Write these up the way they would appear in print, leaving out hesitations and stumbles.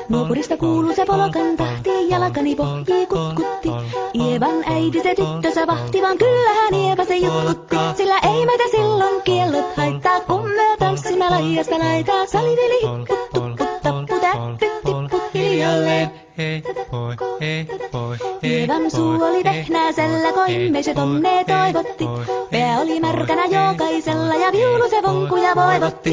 Nuopurista kuuluu se polokan tahti, jalkani pohjii kutkutti. Ievan äiti se tyttönsä vahti, vaan kyllähän Ieva se jutkutti. Sillä ei meitä silloin kiellot haittaa, kun me tanssimme laidasta laitaa. Saliveli hipput, tupput, tapput, äppyt, tipput hiljalleen. Hei poi, Ievan suu oli tehnäisellä, koimme se tonne toivotti. Pää oli märkänä jokaisella ja viulu se vonkuja voivotti.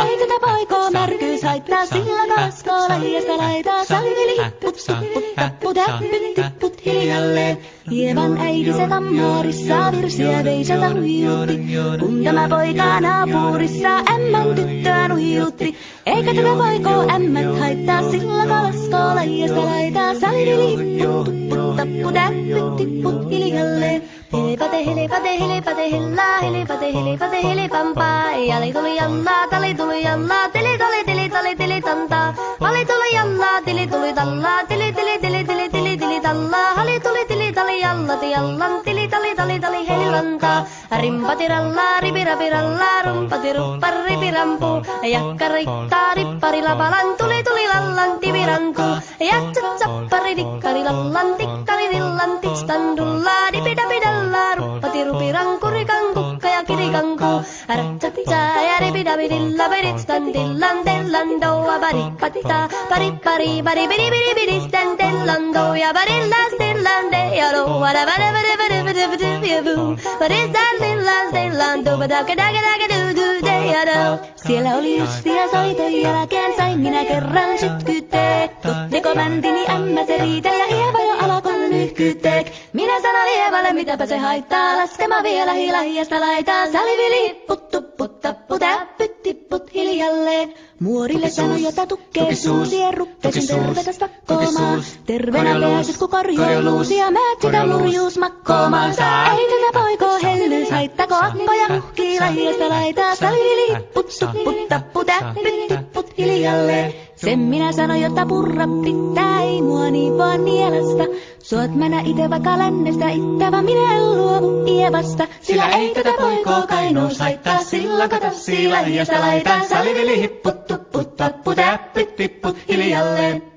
Ei tätä poikoo märkyys haittaa, sillä kaskoo laidasta laitaa. Saliveli hipput, tupput, tapput, äppyt, tipput hiljalleen. Ievan äiti se kammarissa virsiä veiseltä huijutti. Kun tämä poika naapurissa ämmän tyttöä nuijutti. Eikä tätä poikoo ämmät haittaa, sillä kalaskoo laidasta laitaa. Saliveli hipput, tupput, tapput, äppyt, tipput hiljalleen. Helepate, helepate, helepate, hellaa, helepate, helepate, helepampaa. Jali tuli jallaa, tali tuli jallaa, tili tuli, tili tuli, tili tantaa. Hali tuli jallaa, tili tuli tallaa, tili tili, tili tili, tili tili tallaa. Hali tuli, tili tali jallati jallan, tili tali, tali tali, helilantaa. Rimpati rallaa, ripirapi rallaa, rumpati ruppar, ripirampu. Jakka riittaa, rippari lapalan, tuli tuli lallan, tivirantu. Jatsat sappari, dikkari lallan, tikkari dillan, tistan dullaa, dipidapidalla. Ruppati rupiranku, rikanku, ja kirikanku. Ratsatsaa ja ripidapidilla, peritstan dillan, dellan, doa, baripatita. Baripari, baribidibidibidistan, dellan, doa, barillas, dillan, deyalo. Wada, wada, wada, wada, wada, wada, wada, baristan, dillan, dellan, doa, daga, daga, daga, du, du, deyalo. Siellä oli justia soiton jälkeen, sain minä kerran sytkytettu. Dekomäntini ämmä se riiteli ja Ieva jo alkoi nyhkytek. Minä sanon Ievalle, mitäpä se haittaa, laskema vielä hiljasta laitaa. Salivili hipput, tupput, tapput, äppyt, tipput hiljalleen. Muorille sanoi, jota tukkee suusien ruppesin tervetäs vakkoomaan. Terveenä pääsit, kun korjoluusi ja määt sitä murjuus makkoomaan. Ei tätä poikoo hellyys haittako, akkoja muhkii laidasta laitaa. Salivili hipput, tupput, tapput, äppyt, tipput hiljalleen. Sen minä sanoin, jota purra pitää, ei mua niin vaan nielasta. Suot mä ite vaikka lännestä ittävä, minä en luovu Ievasta. Sillä ei tätä poikoo kainous haittaa, sillä kato laidasta laitaa. Salivili hipput, tupput, tapput, äppyt, tipput hiljalleen.